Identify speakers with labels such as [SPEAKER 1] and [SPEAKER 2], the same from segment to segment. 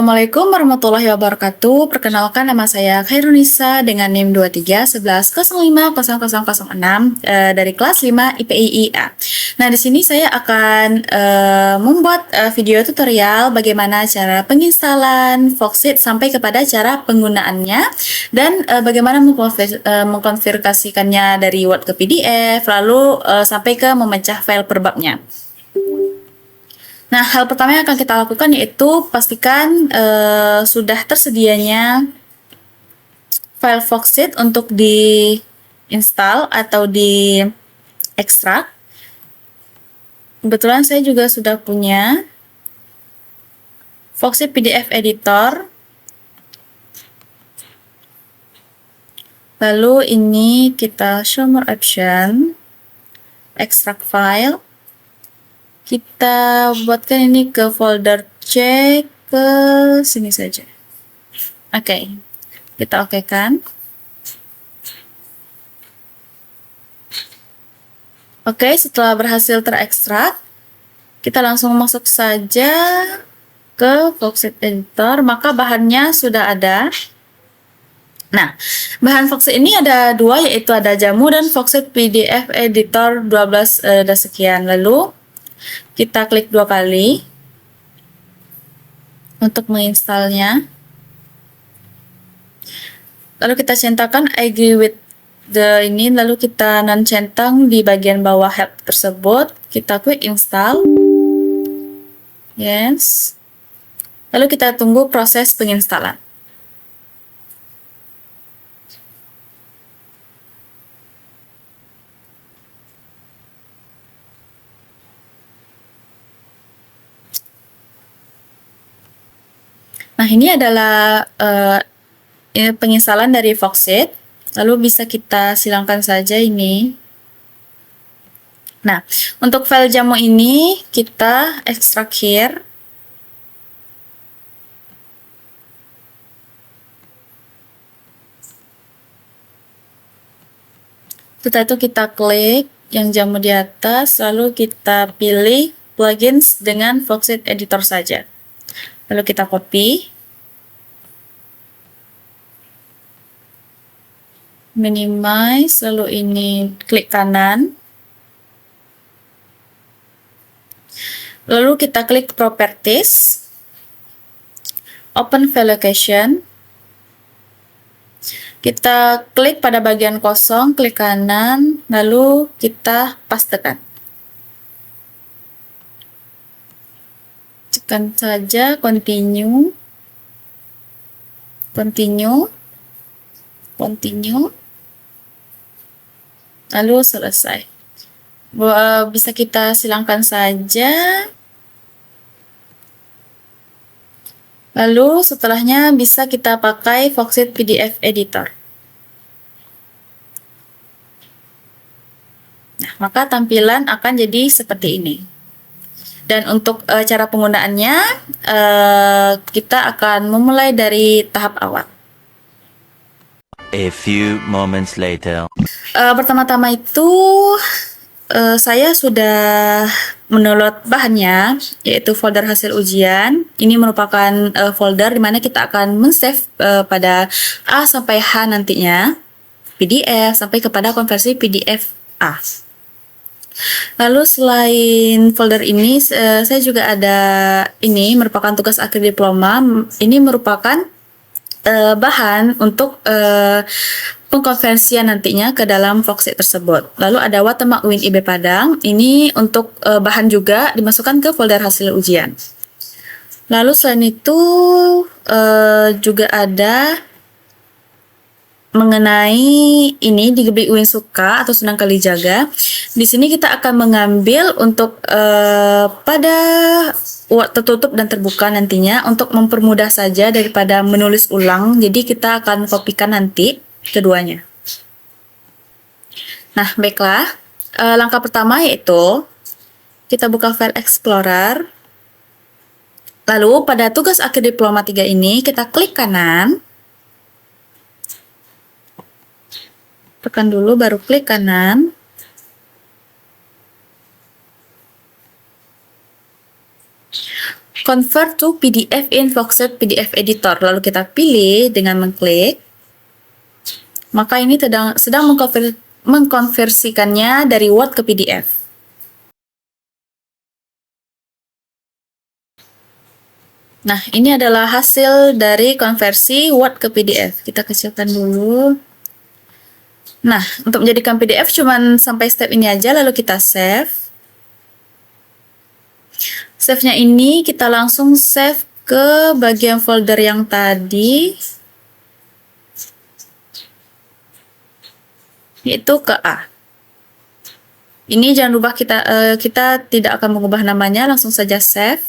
[SPEAKER 1] Assalamualaikum warahmatullahi wabarakatuh. Perkenalkan, nama saya Khairunisa dengan NIM 2311050006 dari kelas 5 IPIIA. Nah, di sini saya akan membuat video tutorial bagaimana cara penginstalan Foxit sampai kepada cara penggunaannya dan bagaimana mengkonfigurasikannya dari Word ke PDF lalu sampai ke memecah file per babnya. Nah, hal pertama yang akan kita lakukan yaitu pastikan sudah tersedianya file Foxit untuk diinstal atau diekstrak. Kebetulan saya juga sudah punya Foxit PDF Editor. Lalu ini kita show more option, extract file. Kita buatkan ini ke folder C, ke sini saja. Oke, kita okekan. Oke, setelah berhasil terekstrak, kita langsung masuk saja ke Foxit Editor, maka bahannya sudah ada. Nah, bahan Foxit ini ada dua, yaitu ada Jamu dan Foxit PDF Editor 12 dan sekian. Lalu kita klik dua kali untuk menginstalnya. Lalu kita centangkan I agree with ini, lalu kita non-centang di bagian bawah help tersebut. Kita klik install. Yes. Lalu kita tunggu proses penginstalan. Nah, ini adalah penginstalan dari Foxit. Lalu bisa kita silangkan saja ini. Nah, untuk file Jamu ini kita extract here. Setelah itu kita klik yang Jamu di atas, lalu kita pilih plugins dengan Foxit Editor saja. Lalu kita copy, minimize, lalu ini klik kanan, lalu kita klik properties, open file location, kita klik pada bagian kosong, klik kanan, lalu kita pastekan. Tekan saja continue, continue, continue, lalu selesai. Bisa kita silangkan saja. Lalu setelahnya bisa kita pakai Foxit PDF Editor. Nah, maka tampilan akan jadi seperti ini. Dan untuk cara penggunaannya, kita akan memulai dari tahap awal.
[SPEAKER 2] A few moments later.
[SPEAKER 1] Pertama-tama itu saya sudah mendownload bahannya, yaitu folder hasil ujian. Ini merupakan folder di mana kita akan men-save pada A sampai H nantinya, PDF sampai kepada konversi PDF A. Lalu selain folder ini, saya juga ada ini merupakan tugas akhir diploma. Ini merupakan bahan untuk pengkonversian nantinya ke dalam Foxit tersebut. Lalu ada watermark UIN IB Padang. Ini untuk bahan juga dimasukkan ke folder hasil ujian. Lalu selain itu juga ada mengenai ini di Geblik UIN Suka atau Sunan Kalijaga. Di sini kita akan mengambil untuk pada Word tertutup dan terbuka nantinya untuk mempermudah saja daripada menulis ulang. Jadi kita akan kopikan nanti keduanya. Nah, baiklah. Langkah pertama yaitu kita buka file Explorer. Lalu pada tugas akhir diploma 3 ini kita klik kanan. Tekan dulu baru klik kanan. convert to PDF in Foxit PDF Editor. Lalu kita pilih dengan mengklik. Maka ini sedang mengkonversikannya dari Word ke PDF. Nah, ini adalah hasil dari konversi Word ke PDF. Kita kecilkan dulu. Nah, untuk menjadikan PDF cuman sampai step ini aja, lalu kita save. Save-nya ini kita langsung save ke bagian folder yang tadi, yaitu ke A. Ini jangan lupa kita tidak akan mengubah namanya, langsung saja save.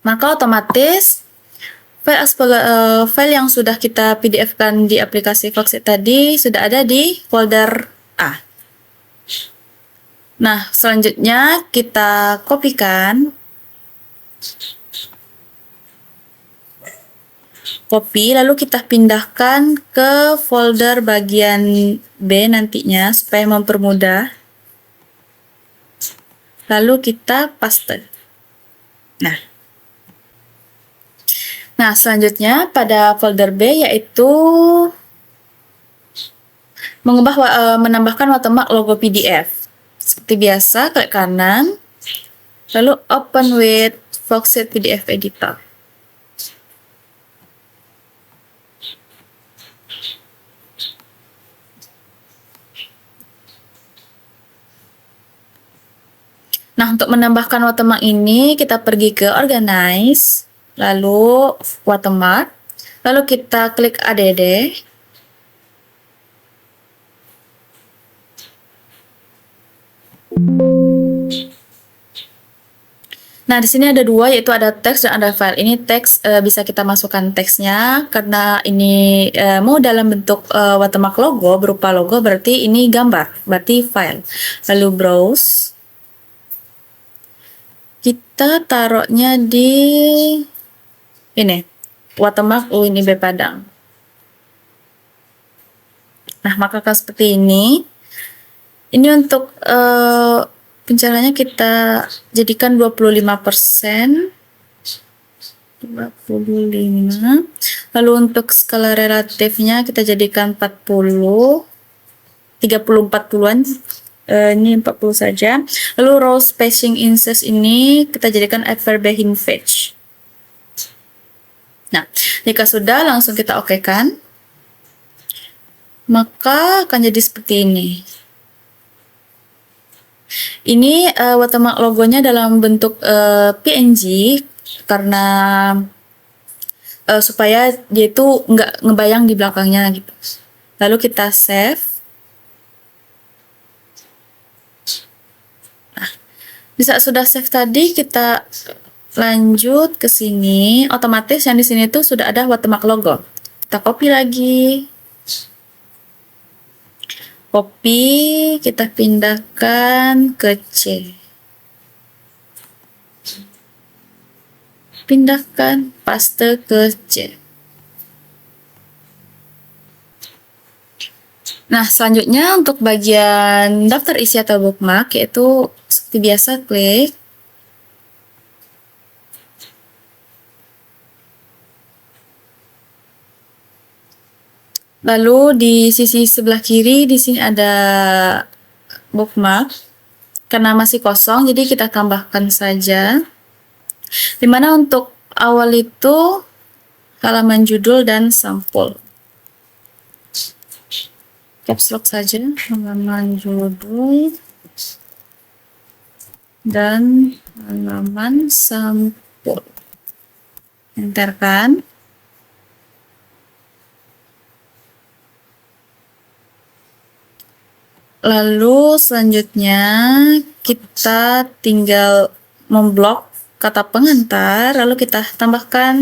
[SPEAKER 1] Maka otomatis file yang sudah kita PDF-kan di aplikasi Foxit tadi sudah ada di folder A. Nah, selanjutnya kita kopikan. Lalu kita pindahkan ke folder bagian B nantinya supaya mempermudah. Lalu kita paste. Nah, selanjutnya pada folder B yaitu menambahkan watermark logo PDF. Seperti biasa, klik kanan, lalu open with Foxit PDF Editor. Nah, untuk menambahkan watermark ini, kita pergi ke Organize, lalu watermark, lalu kita klik ADD. Nah, di sini ada dua, yaitu ada teks dan ada file. Ini teks bisa kita masukkan teksnya, karena ini mau dalam bentuk watermark logo, berupa logo, berarti ini gambar, berarti file. Lalu browse. Kita taruhnya di ini, watermark UINIB Padang. Nah, maka seperti ini. Ini untuk pencahariannya kita jadikan 25%. 25. Lalu untuk skala relatifnya kita jadikan 40. 30-40-an. Ini 40 saja. Lalu row spacing inches ini kita jadikan FRB Hinfetch. Nah, jika sudah langsung kita okekan. Maka akan jadi seperti ini. Ini watermark logonya dalam bentuk PNG karena supaya dia itu nggak ngebayang di belakangnya gitu. Lalu kita save. Nah, di saat sudah save tadi kita lanjut ke sini, otomatis yang di sini tuh sudah ada watermark logo. Kita copy lagi. Kita pindahkan ke C. Pindahkan, paste ke C. Nah, selanjutnya untuk bagian daftar isi atau bookmark, yaitu seperti biasa klik. Lalu di sisi sebelah kiri di sini ada bookmark. Karena masih kosong, jadi kita tambahkan saja. Dimana untuk awal itu halaman judul dan sampul. Caps lock saja, halaman judul dan halaman sampul. Enterkan. Lalu selanjutnya kita tinggal memblok kata pengantar, lalu kita tambahkan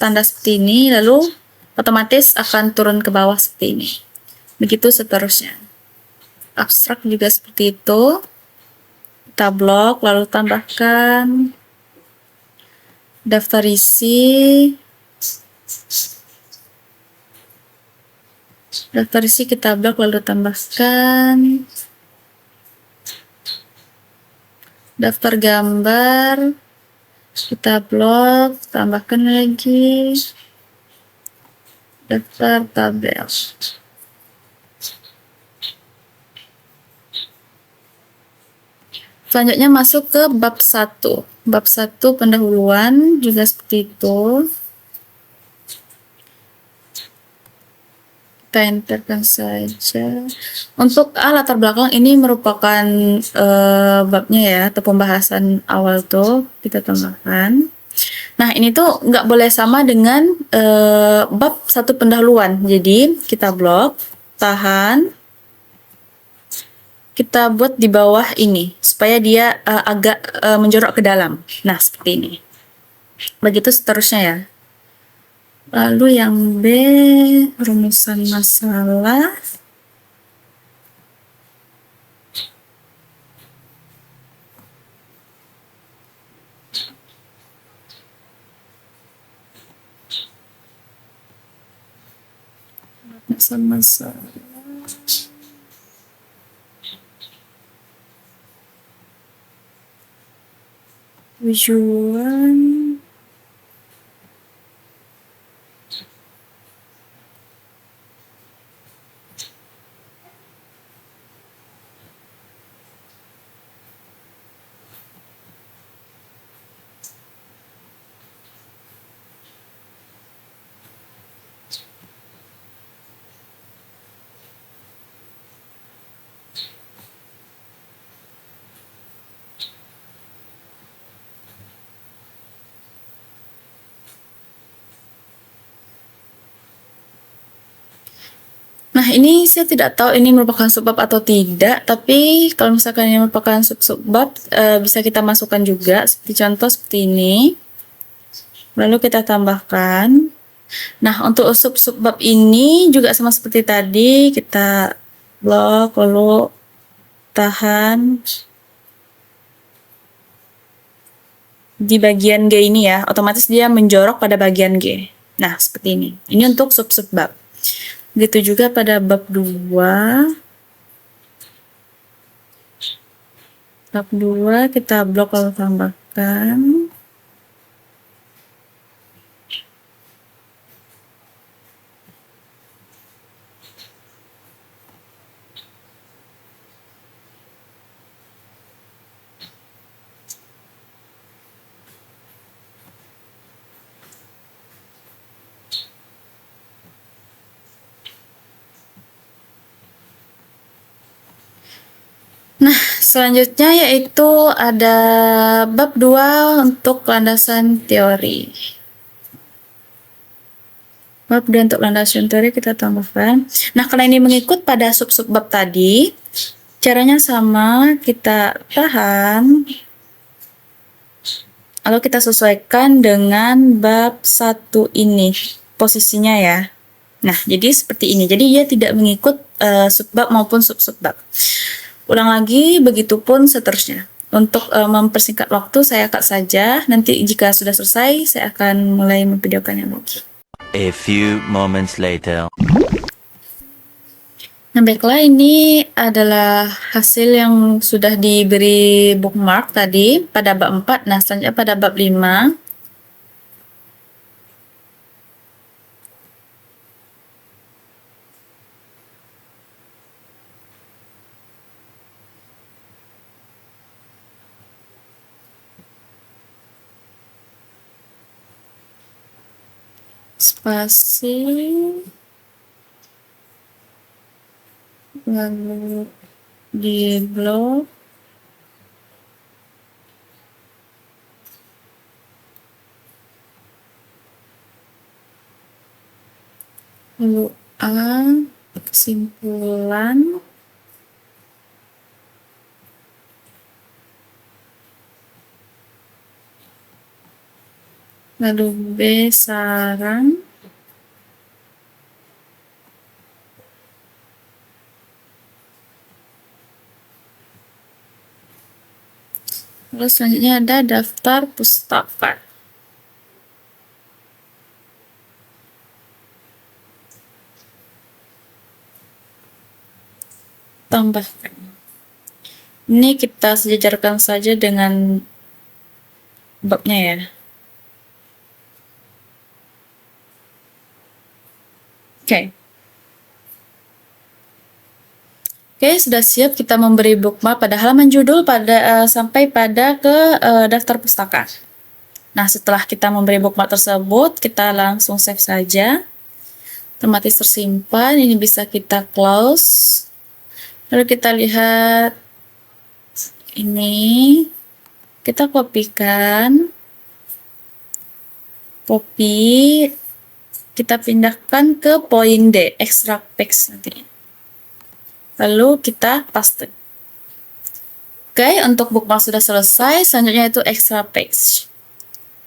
[SPEAKER 1] tanda seperti ini, lalu otomatis akan turun ke bawah seperti ini. Begitu seterusnya. Abstrak juga seperti itu. Kita blok, lalu tambahkan daftar isi. Daftar isi kita blok lalu tambahkan daftar gambar, kita blok, tambahkan lagi daftar tabel. Selanjutnya masuk ke bab 1. Bab 1 pendahuluan juga seperti itu. Kita enterkan saja. Untuk latar belakang ini merupakan babnya ya, atau pembahasan awal tuh kita tambahkan. Nah, ini tuh nggak boleh sama dengan bab 1 pendahuluan. Jadi, kita blok, tahan, kita buat di bawah ini supaya dia agak menjorok ke dalam. Nah, seperti ini. Begitu seterusnya ya. Lalu yang B, rumusan masalah. Rumusan masalah. Tujuan. Nah, ini saya tidak tahu ini merupakan subbab atau tidak, tapi kalau misalkan ini merupakan subbab, bisa kita masukkan juga, seperti contoh seperti ini. Lalu kita tambahkan. Nah, untuk subbab ini juga sama seperti tadi, kita blok, lalu tahan. Di bagian G ini ya, otomatis dia menjorok pada bagian G. Nah, seperti ini. Ini untuk subbab. Begitu juga pada bab 2. Bab 2 kita blok lalu tambahkan. Nah, selanjutnya yaitu ada bab 2 untuk landasan teori. Bab 2 untuk landasan teori kita tambahkan. Nah, karena ini mengikut pada subbab tadi, caranya sama, kita tahan, lalu kita sesuaikan dengan bab 1 ini, posisinya ya. Nah, jadi seperti ini. Jadi dia tidak mengikut subbab maupun subbab. Ulang lagi, begitupun seterusnya. Untuk mempersingkat waktu, saya cut saja. Nanti jika sudah selesai, saya akan mulai memvideokannya lagi.
[SPEAKER 2] A few moments later.
[SPEAKER 1] Nah, baiklah, ini adalah hasil yang sudah diberi bookmark tadi pada bab 4. Nah, selanjutnya pada bab 5. Spasi, lalu di blok, lalu A, kesimpulan, lalu B, saran, lalu selanjutnya ada daftar pustaka. Tambahkan. Ini kita sejajarkan saja dengan babnya ya. Oke. Oke, sudah siap kita memberi bookmark pada halaman judul sampai pada ke daftar pustaka. Nah, setelah kita memberi bookmark tersebut, kita langsung save saja. Otomatis tersimpan, ini bisa kita close. Lalu kita lihat ini, kita kopikan, copy, kita pindahkan ke poin D, extract text nanti. Lalu kita paste. Oke, untuk bookmark sudah selesai, selanjutnya itu extra page.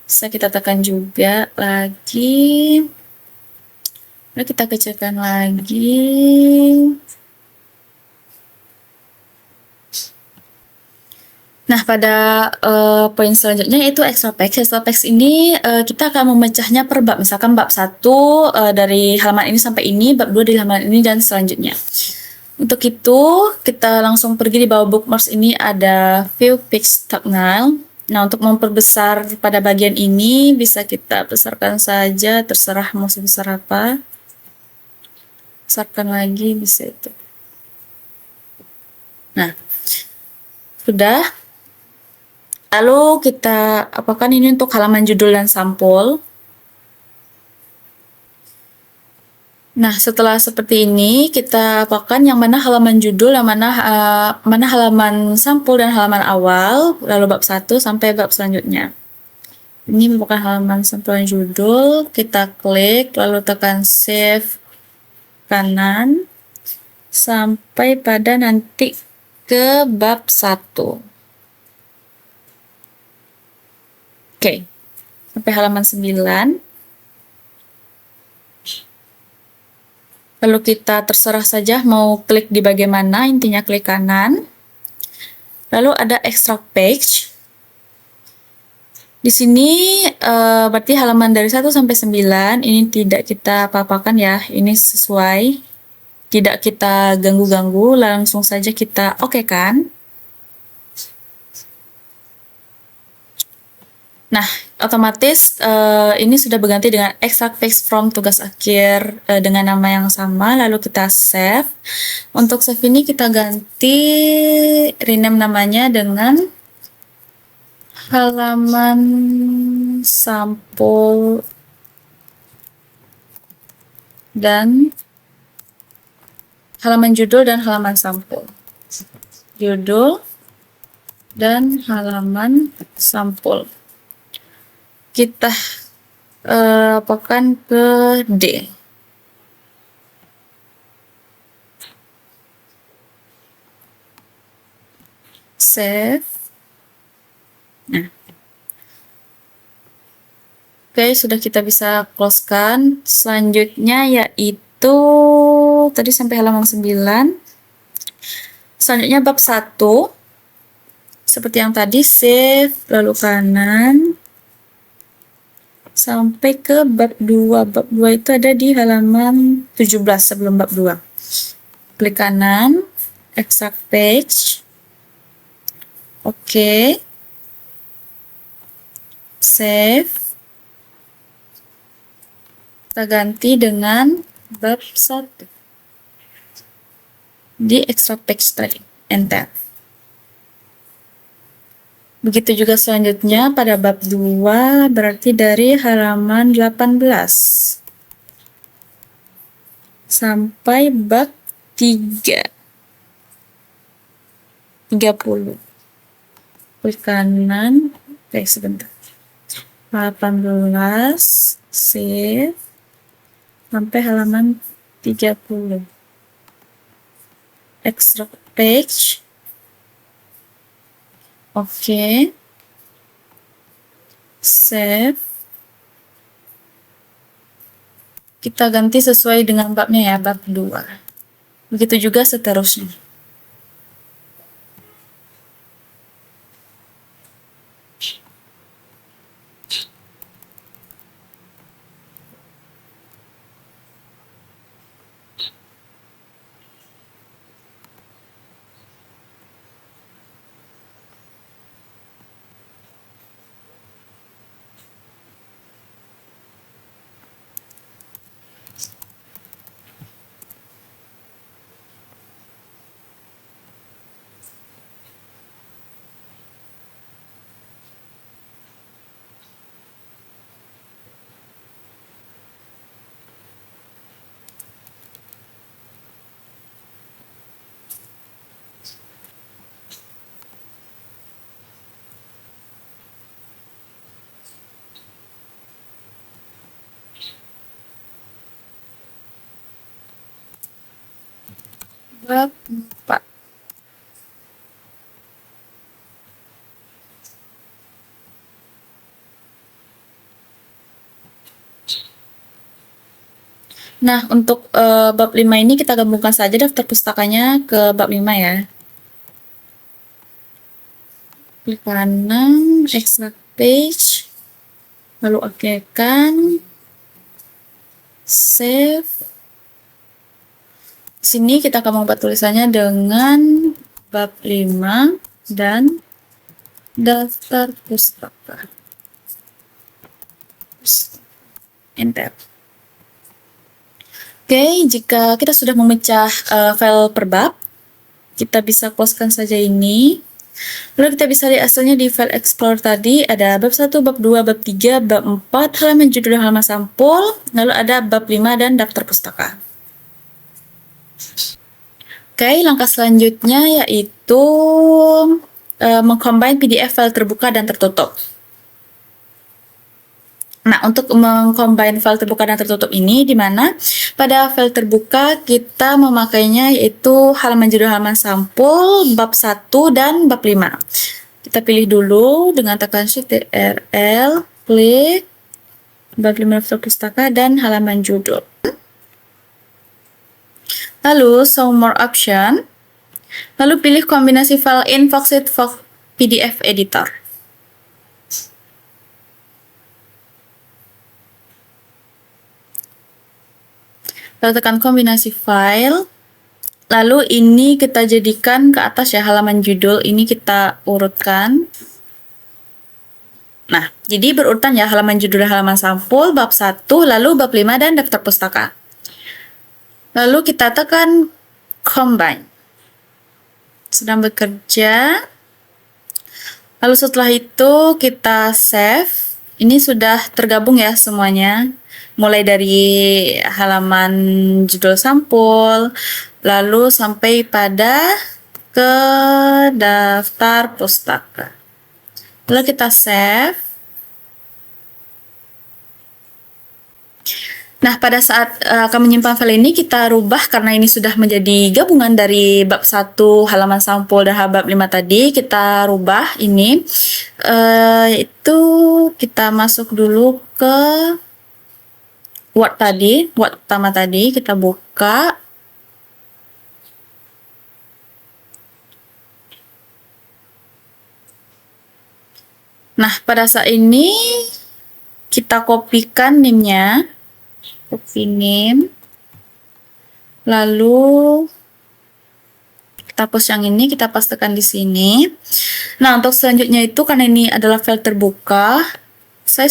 [SPEAKER 1] Bisa kita tekan juga lagi. Lalu kita kecilkan lagi. Nah, pada poin selanjutnya itu extra text. Extra text ini kita akan memecahnya per bab. Misalkan bab 1 dari halaman ini sampai ini, bab 2 dari halaman ini, dan selanjutnya. Untuk itu, kita langsung pergi di bawah bookmarks ini ada view page thumbnail. Nah, untuk memperbesar pada bagian ini, bisa kita besarkan saja, terserah mau sebesar apa. Besarkan lagi, bisa itu. Nah, sudah. Lalu kita apakan ini untuk halaman judul dan sampul. Nah, setelah seperti ini, kita apakan yang mana halaman judul, yang mana halaman sampul dan halaman awal, lalu bab 1 sampai bab selanjutnya. Ini merupakan halaman sampul dan judul, kita klik, lalu tekan save kanan, sampai pada nanti ke bab 1. Oke, sampai halaman 9. Lalu kita terserah saja mau klik di bagian mana, intinya klik kanan. Lalu ada extract page. Di sini berarti halaman dari 1 sampai 9 ini tidak kita apa-apakan ya, ini sesuai. Tidak kita ganggu-ganggu, langsung saja kita oke kan. Nah, otomatis ini sudah berganti dengan extract text from tugas akhir dengan nama yang sama, lalu kita save. Untuk save ini kita ganti, rename namanya dengan halaman sampul dan halaman judul dan halaman sampul. Judul dan halaman sampul. Kita apakan ke D. Save. Nah. Oke, sudah kita bisa close-kan. Selanjutnya yaitu tadi sampai halaman 9. Selanjutnya bab 1. Seperti yang tadi, save, lalu kanan. Sampai ke bab 2. Bab 2 itu ada di halaman 17 sebelum bab 2. Klik kanan, extract page. Oke. Save. Kita ganti dengan bab 1. Di extract page tadi. Enter. Begitu juga selanjutnya pada bab 2, berarti dari halaman 18 sampai bab 3. 30. Klik kanan, sebentar. 18, save, sampai halaman 30. Extract page. Oke. Save. Kita ganti sesuai dengan babnya ya, bab 2. Begitu juga seterusnya. bab 4. Nah, untuk bab 5 ini kita gabungkan saja daftar pustakanya ke bab 5 ya. Klik kanan, extract page, lalu okekan, save. Sini kita akan membuat tulisannya dengan bab 5 dan daftar pustaka. Enter. Oke, jika kita sudah memecah file per bab, kita bisa closekan saja ini. Lalu kita bisa lihat hasilnya di file explorer tadi, ada bab 1, bab 2, bab 3, bab 4, halaman judul dan halaman sampul, lalu ada bab 5 dan daftar pustaka. Oke, langkah selanjutnya yaitu mengcombine PDF file terbuka dan tertutup. Nah, untuk mengcombine file terbuka dan tertutup ini, di mana pada file terbuka kita memakainya yaitu halaman judul halaman sampul, bab 1 dan bab 5. Kita pilih dulu dengan tekan Shift TRL, klik bab 5 daftar pustaka dan halaman judul. Lalu, show more option. Lalu pilih kombinasi file in Foxit PDF editor. Lalu tekan kombinasi file. Lalu ini kita jadikan ke atas ya, halaman judul ini kita urutkan. Nah, jadi berurutan ya, halaman judul dan halaman sampul, bab 1, lalu bab 5 dan daftar pustaka. Lalu kita tekan combine. Sedang bekerja. Lalu setelah itu kita save. Ini sudah tergabung ya semuanya. Mulai dari halaman judul sampul, lalu sampai pada ke daftar pustaka. Lalu kita save. Nah, pada saat akan menyimpan file ini, kita rubah karena ini sudah menjadi gabungan dari bab 1 halaman sampul dan bab 5 tadi. Kita rubah ini, yaitu kita masuk dulu ke Word tadi, Word pertama tadi, kita buka. Nah, pada saat ini kita kopikan name-nya, copy name, lalu kita hapus yang ini, kita pastekan di sini. Nah, untuk selanjutnya itu karena ini adalah file terbuka, saya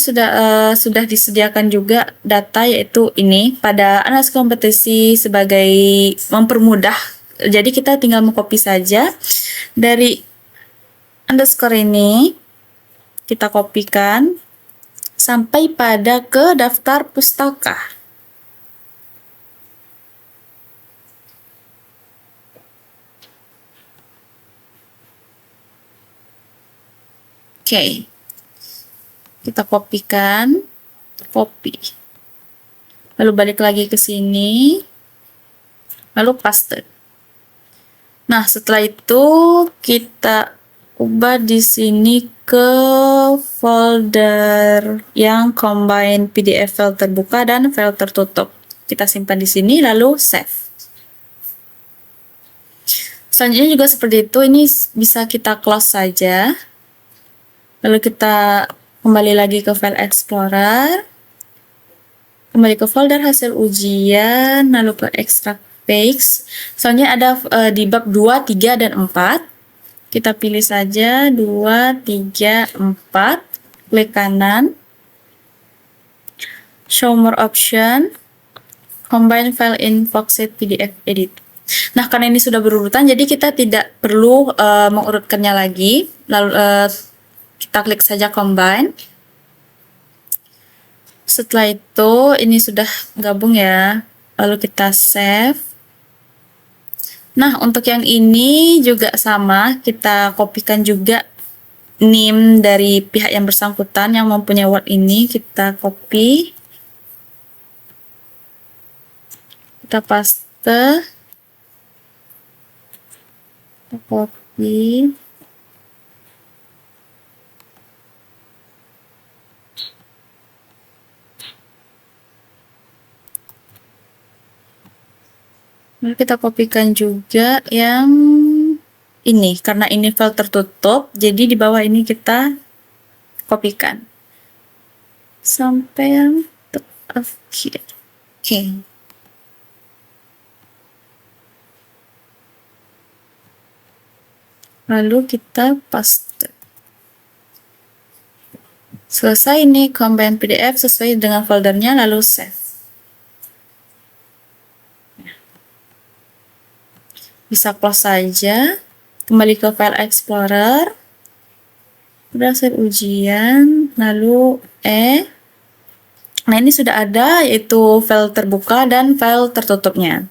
[SPEAKER 1] sudah disediakan juga data yaitu ini pada analisis kompetisi sebagai mempermudah. Jadi kita tinggal mengcopy saja dari underscore ini, kita kopikan sampai pada ke daftar pustaka. Oke. Kita kopikan, copy. Lalu balik lagi ke sini, lalu paste. Nah, setelah itu kita ubah di sini ke folder yang combine PDF file terbuka dan file tertutup. Kita simpan di sini, lalu save. Selanjutnya juga seperti itu, ini bisa kita close saja. Lalu kita kembali lagi ke file explorer, kembali ke folder hasil ujian, lalu ke extract page. Soalnya ada di bab 2, 3, dan 4. Kita pilih saja 2, 3, 4. Klik kanan, show more option, combine file in Foxit PDF edit. Nah, karena ini sudah berurutan, jadi kita tidak perlu mengurutkannya lagi. Lalu kita klik saja combine. Setelah itu ini sudah gabung ya, lalu kita save. Nah, untuk yang ini juga sama, kita kopikan juga name dari pihak yang bersangkutan yang mempunyai Word ini, kita copy, kita paste, Copy. Lalu kita kopikan juga yang ini, karena ini file tertutup, jadi di bawah ini kita kopikan sampai yang terakhir. Oke. Lalu kita paste. Selesai ini combine PDF sesuai dengan foldernya, lalu save. Bisa close saja, kembali ke file explorer, hasil ujian, lalu nah ini sudah ada, yaitu file terbuka dan file tertutupnya.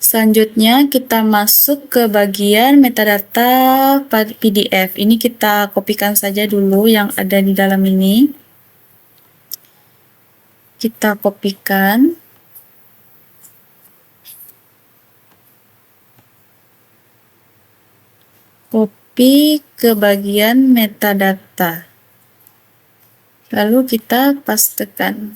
[SPEAKER 1] Selanjutnya kita masuk ke bagian metadata PDF. Ini kita kopikan saja dulu yang ada di dalam ini. Kita kopikan. Copy ke bagian metadata. Lalu kita pastekan.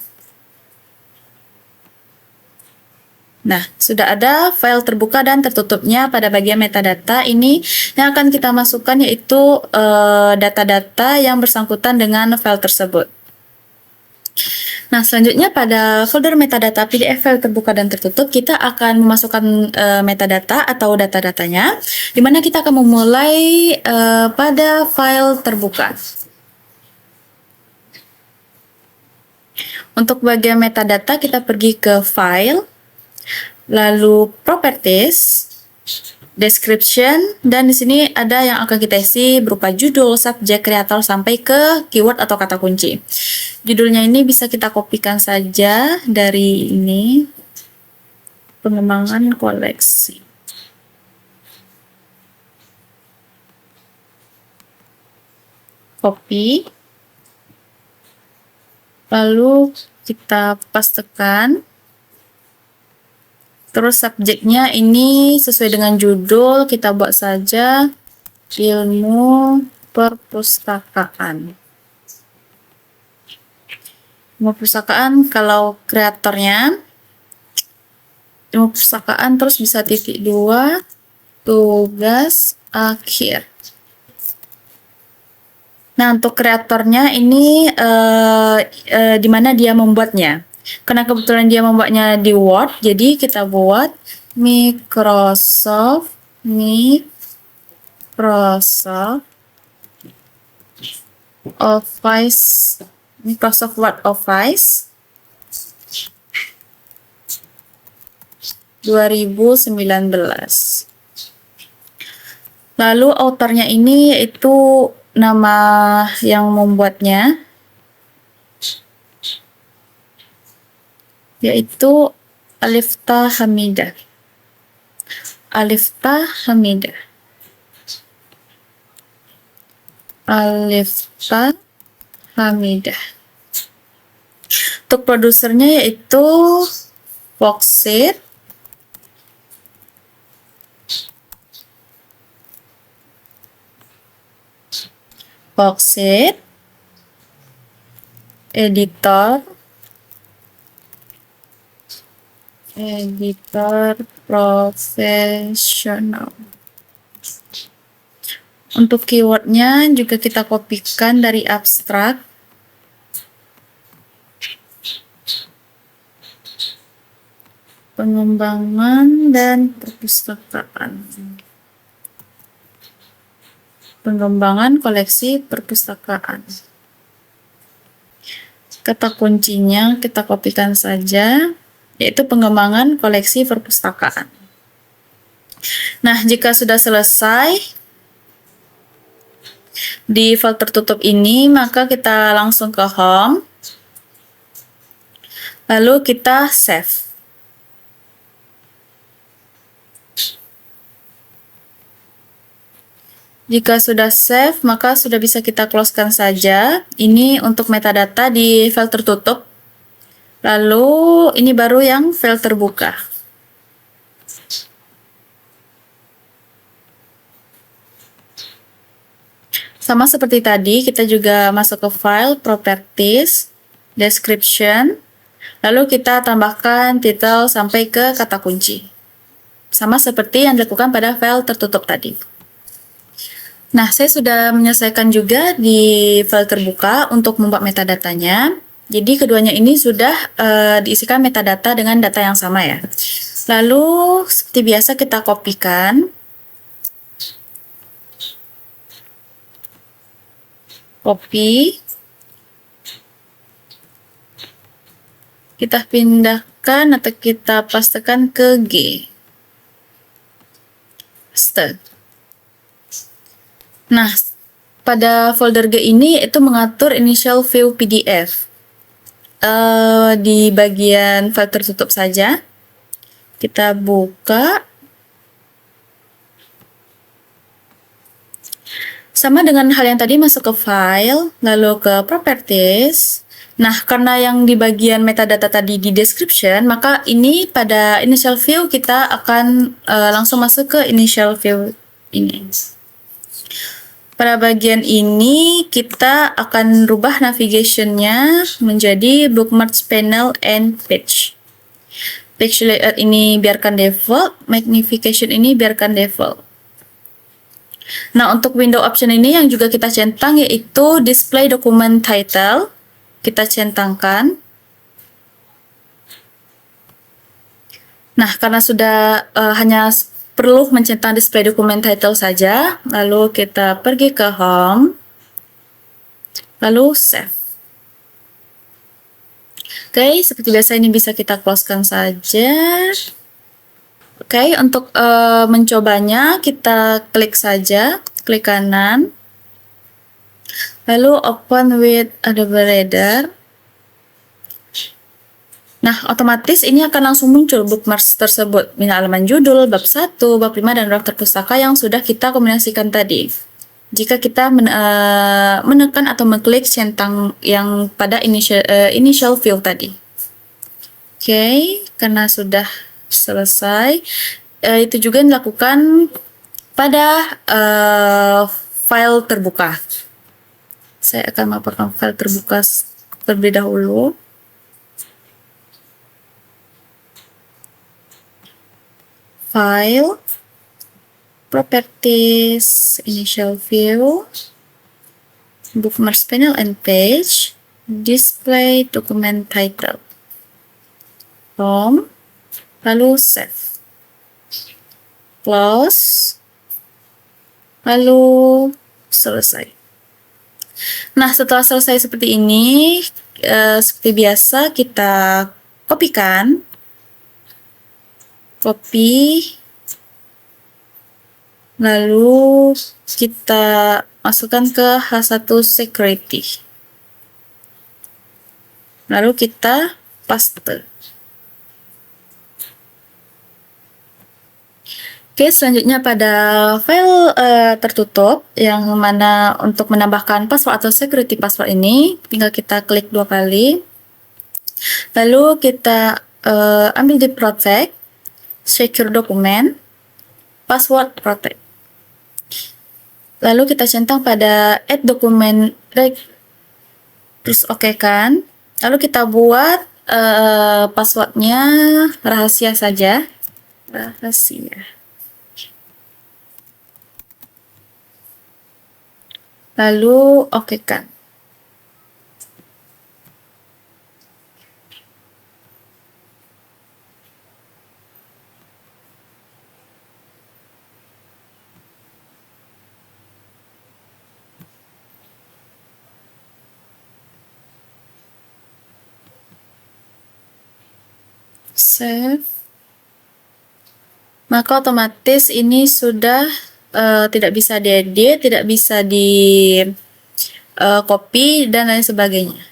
[SPEAKER 1] Nah, sudah ada file terbuka dan tertutupnya pada bagian metadata. Ini yang akan kita masukkan yaitu data-data yang bersangkutan dengan file tersebut. Nah, selanjutnya pada folder metadata PDF file terbuka dan tertutup, kita akan memasukkan metadata atau data-datanya, di mana kita akan memulai pada file terbuka. Untuk bagian metadata, kita pergi ke File, lalu Properties, Description, dan di sini ada yang akan kita isi berupa judul, subjek, kreator, sampai ke keyword atau kata kunci. Judulnya ini bisa kita kopikan saja dari ini, pengembangan koleksi. Copy. Lalu kita pastekan. Terus subjeknya ini sesuai dengan judul, kita buat saja ilmu perpustakaan. Ilmu perpustakaan, kalau kreatornya ilmu perpustakaan, terus bisa titik 2, tugas akhir. Nah, untuk kreatornya ini di mana dia membuatnya. Karena kebetulan dia membuatnya di Word, jadi kita buat Microsoft Word Office 2019. Lalu autornya ini yaitu nama yang membuatnya, yaitu Alifta Hamidah. Untuk produsernya yaitu Foxit. Editor profesional. Untuk keywordnya juga kita kopikan dari abstrak. Pengembangan dan perpustakaan. Pengembangan koleksi perpustakaan. Kata kuncinya kita kopikan saja, yaitu pengembangan koleksi perpustakaan. Nah, jika sudah selesai di file tertutup ini, maka kita langsung ke Home, lalu kita save. Jika sudah save, maka sudah bisa kita closekan saja. Ini untuk metadata di file tertutup. Lalu ini baru yang file terbuka. Sama seperti tadi, kita juga masuk ke file, properties, description, lalu kita tambahkan title sampai ke kata kunci. Sama seperti yang dilakukan pada file tertutup tadi. Nah, saya sudah menyelesaikan juga di file terbuka untuk membuat metadatanya. Jadi keduanya ini sudah diisikan metadata dengan data yang sama ya. Lalu seperti biasa kita kopikan. Copy. Kita pindahkan atau kita pastekan ke G. Paste. Nah, pada folder G ini itu mengatur initial view PDF. Di bagian file tertutup saja. Kita buka. Sama dengan hal yang tadi, masuk ke file, lalu ke properties. Nah, karena yang di bagian metadata tadi di description, maka ini pada initial view kita akan langsung masuk ke initial view ini. Pada bagian ini kita akan rubah navigation-nya menjadi bookmarks panel and page. Page layout ini biarkan default, magnification ini biarkan default. Nah, untuk window option ini yang juga kita centang yaitu display document title. Kita centangkan. Nah, karena sudah hanya perlu mencentang display document title saja, lalu kita pergi ke home, lalu save. Oke, seperti biasa ini bisa kita closekan saja. Oke, untuk mencobanya kita klik saja, klik kanan, lalu open with Adobe Reader. Nah, otomatis ini akan langsung muncul bookmarks tersebut, misalnya halaman judul, bab 1, bab 5, dan daftar pustaka yang sudah kita kombinasikan tadi. Jika kita menekan atau mengklik centang yang pada initial view tadi. Oke, karena sudah selesai, itu juga dilakukan pada file terbuka. Saya akan melaporkan file terbuka terlebih dahulu. File, properties, initial view, bookmarks panel and page, display document title, home, lalu save, close, lalu selesai. Nah, setelah selesai seperti ini, seperti biasa kita kopikan. Copy, lalu kita masukkan ke H1 security, lalu kita paste. Oke, selanjutnya pada file tertutup yang mana untuk menambahkan password atau security password ini tinggal kita klik 2 kali, lalu kita ambil di protect, secure document, password protect. Lalu kita centang pada add document terus oke kan. Lalu kita buat passwordnya rahasia saja. Rahasia. Lalu oke kan. Save. Maka otomatis ini sudah tidak bisa diedit, tidak bisa di copy dan lain sebagainya.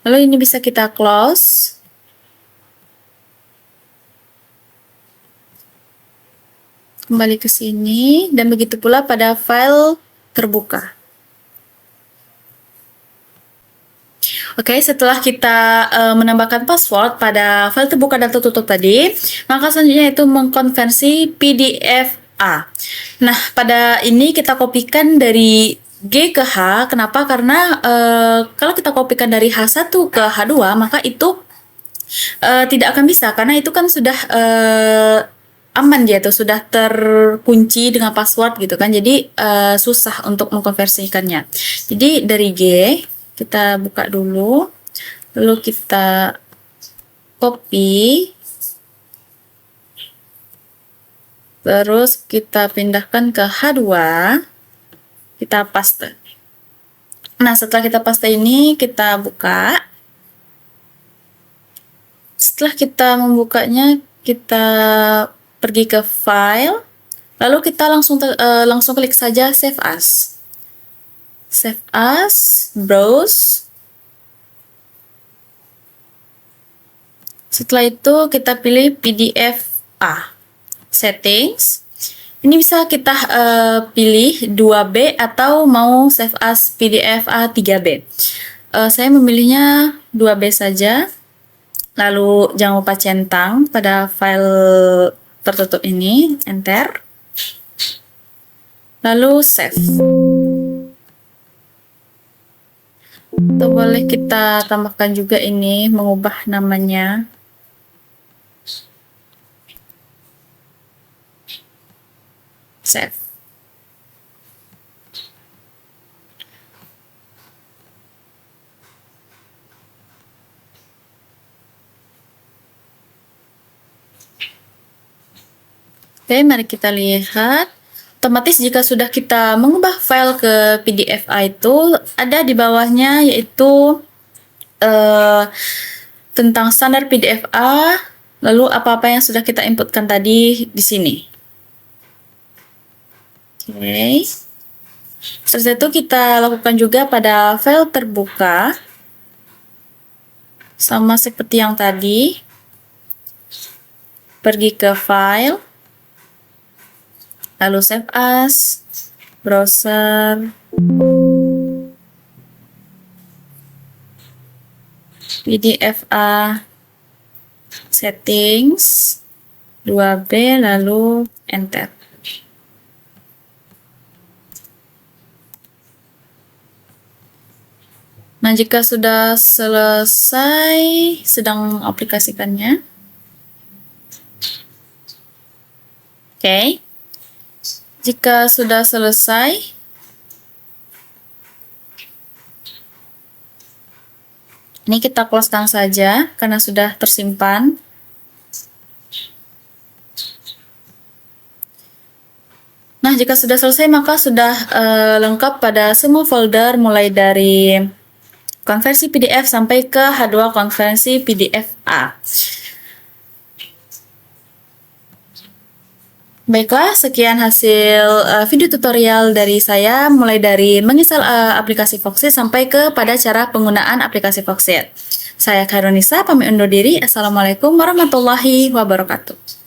[SPEAKER 1] Lalu ini bisa kita close. Kembali ke sini dan begitu pula pada file terbuka. Oke, setelah kita menambahkan password pada file terbuka dan tertutup tadi, maka selanjutnya itu mengkonversi PDF A. Nah, pada ini kita kopikan dari G ke H. Kenapa? Karena kalau kita kopikan dari H1 ke H2, maka itu tidak akan bisa karena itu kan sudah aman dia tuh, sudah terkunci dengan password gitu kan. Jadi susah untuk mengkonversikannya. Jadi dari G kita buka dulu, lalu kita copy, terus kita pindahkan ke H2, kita paste. Nah, setelah kita paste ini, kita buka. Setelah kita membukanya, kita pergi ke file, lalu kita langsung klik saja save as. Save as, browse. Setelah itu kita pilih PDF A. Settings. Ini bisa kita pilih 2B atau mau save as PDF A 3B. Saya memilihnya 2B saja. Lalu jangan lupa centang pada file tertutup ini, enter. Lalu save. Atau boleh kita tambahkan juga ini, mengubah namanya. Save. Oke, mari kita lihat. Otomatis jika sudah kita mengubah file ke PDF A itu, ada di bawahnya yaitu tentang standar PDF A, lalu apa-apa yang sudah kita inputkan tadi di sini. Oke. Setelah itu kita lakukan juga pada file terbuka. Sama seperti yang tadi. Pergi ke file. Lalu save as, browser, PDF A, settings, 2B, lalu enter. Nah, jika sudah selesai sedang aplikasikannya. Oke. Jika sudah selesai, ini kita close-kan saja karena sudah tersimpan. Nah, jika sudah selesai maka sudah lengkap pada semua folder mulai dari konversi PDF sampai ke H2 konversi PDF A. Baiklah, sekian hasil video tutorial dari saya, mulai dari menginstal aplikasi Foxit sampai kepada cara penggunaan aplikasi Foxit. Saya Khairunisa, pamit undur diri. Assalamualaikum warahmatullahi wabarakatuh.